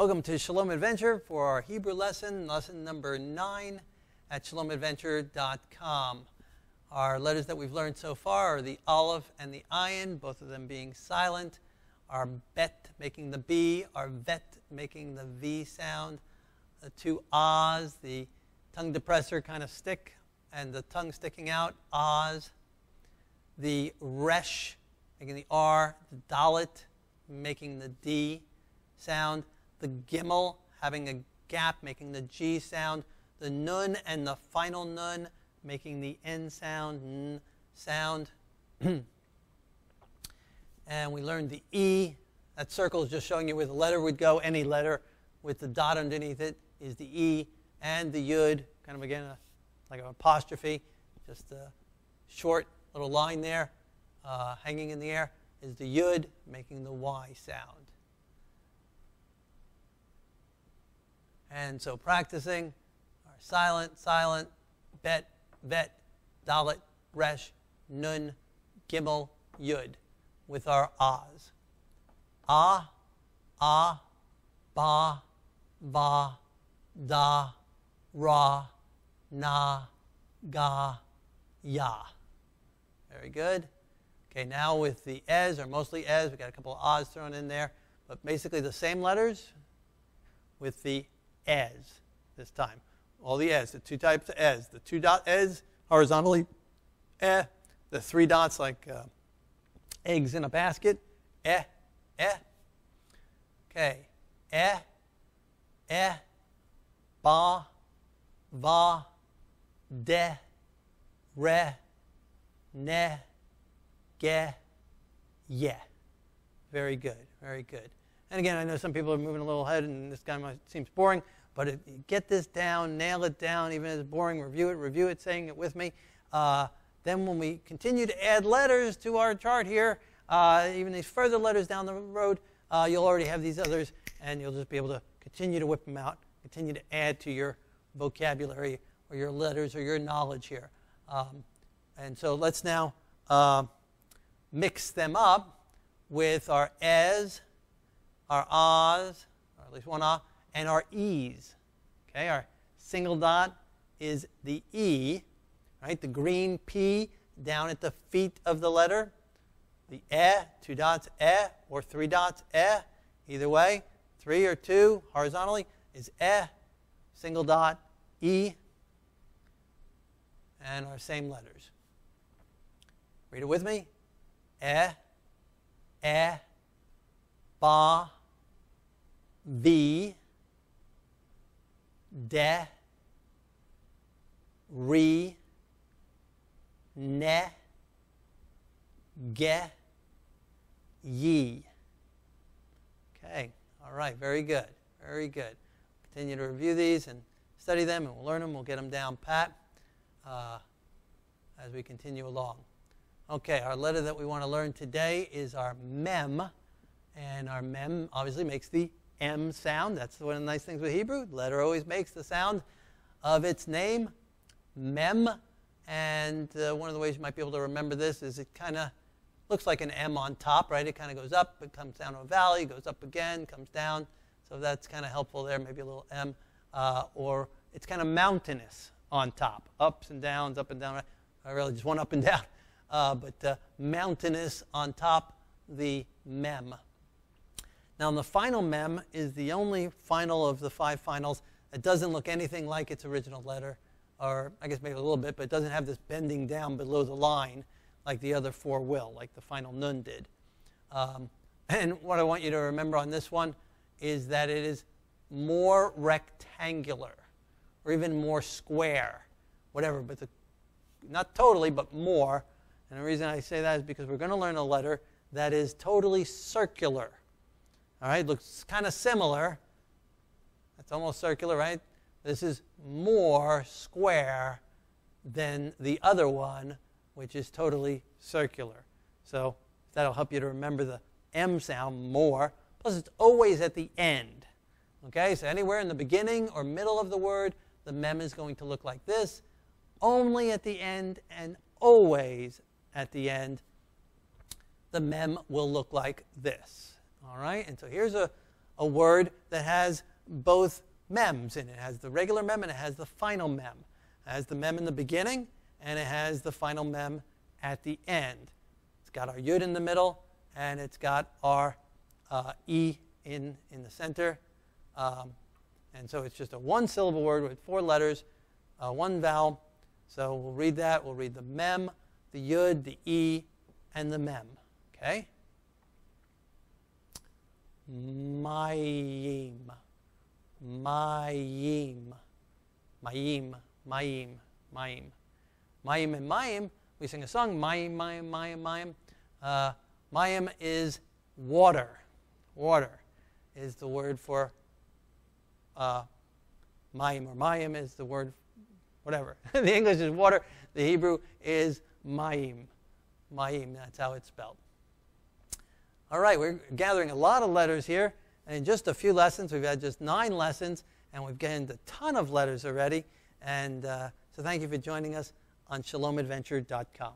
Welcome to Shalom Adventure for our Hebrew lesson number 9 at shalomadventure.com. Our letters that we've learned so far are the Aleph and the Ayin, both of them being silent. Our Bet making the B, our Vet making the V sound. The two Ahs, the tongue depressor kind of stick and the tongue sticking out, Ahs. The Resh making the R, the Dalet making the D sound. The Gimel having a gap, making the G sound. The Nun and the final Nun making the N sound, N sound. And we learned the E. That circle is just showing you where the letter would go. Any letter with the dot underneath it is the E. And the Yud, kind of again like an apostrophe, just a short little line there hanging in the air, is the Yud making the Y sound. And so practicing our silent, silent, Bet, Vet, Dalet, Resh, Nun, Gimel, Yud with our Ahs. Ah, ah, ba, va, da, ra, na, ga, ya. Very good. Okay, now with the Ez, or mostly Ez, we got a couple of Ahs thrown in there, but basically the same letters with the Ez this time. All the Ez, the two types of Ez. The two dot Ez horizontally, the three dots like eggs in a basket, eh. Okay, ba, va, de, re, ne, ge, ye. Very good, very good. And again, I know some people are moving a little ahead, and this guy seems boring, but get this down, nail it down, even if it's boring, review it, saying it with me. Then when we continue to add letters to our chart here, even these further letters down the road, you'll already have these others, and you'll just be able to continue to whip them out, continue to add to your vocabulary or your letters or your knowledge here. And so let's now mix them up with our Ez, our Ahs, or at least one Ah, and our E's. Okay, our single dot is the E, right? The green P down at the feet of the letter. The two dots, or three dots, either way, 3 or 2 horizontally is single dot, E, and our same letters. Read it with me. Ba, V, de, re, ne, ge, ye. Okay, all right, very good, very good. Continue to review these and study them, and we'll learn them. We'll get them down pat as we continue along. Okay, our letter that we want to learn today is our Mem, and our Mem obviously makes the M sound. That's one of the nice things with Hebrew. The letter always makes the sound of its name, Mem. And one of the ways you might be able to remember this is it kind of looks like an M on top, right? It kind of goes up, it comes down to a valley, goes up again, comes down. So that's kind of helpful there, maybe a little M. Or it's kind of mountainous on top, ups and downs, up and down. Really just one up and down. But mountainous on top, the Mem. Now, the final Mem is the only final of the 5 finals that doesn't look anything like its original letter, or I guess maybe a little bit, but it doesn't have this bending down below the line like the other 4 will, like the final Nun did. And what I want you to remember on this one is that it is more rectangular, or even more square, whatever, but not totally, but more. And the reason I say that is because we're going to learn a letter that is totally circular. All right, looks kind of similar. That's almost circular, right? This is more square than the other one, which is totally circular. So that'll help you to remember the M sound more. Plus, it's always at the end. Okay, so anywhere in the beginning or middle of the word, the Mem is going to look like this. Only at the end, and always at the end, the Mem will look like this. All right, and so here's a a word that has both mems in it. It has the regular mem and it has the final mem. It has the mem in the beginning and it has the final mem at the end. It's got our yud in the middle and it's got our e in the center. And so it's just a one-syllable word with 4 letters, 1 vowel. So we'll read that. We'll read the mem, the yud, the e, and the mem. Okay? Mayim. Mayim. Mayim. Mayim. Mayim. Mayim and Mayim, we sing a song, Mayim, Mayim, Mayim, Mayim. Mayim is water. Water is the word for Mayim, or Mayim is the word, whatever. The English is water. The Hebrew is Mayim. Mayim, that's how it's spelled. All right, we're gathering a lot of letters here. And in just a few lessons, we've had just 9 lessons, and we've gained a ton of letters already. And so thank you for joining us on shalomadventure.com.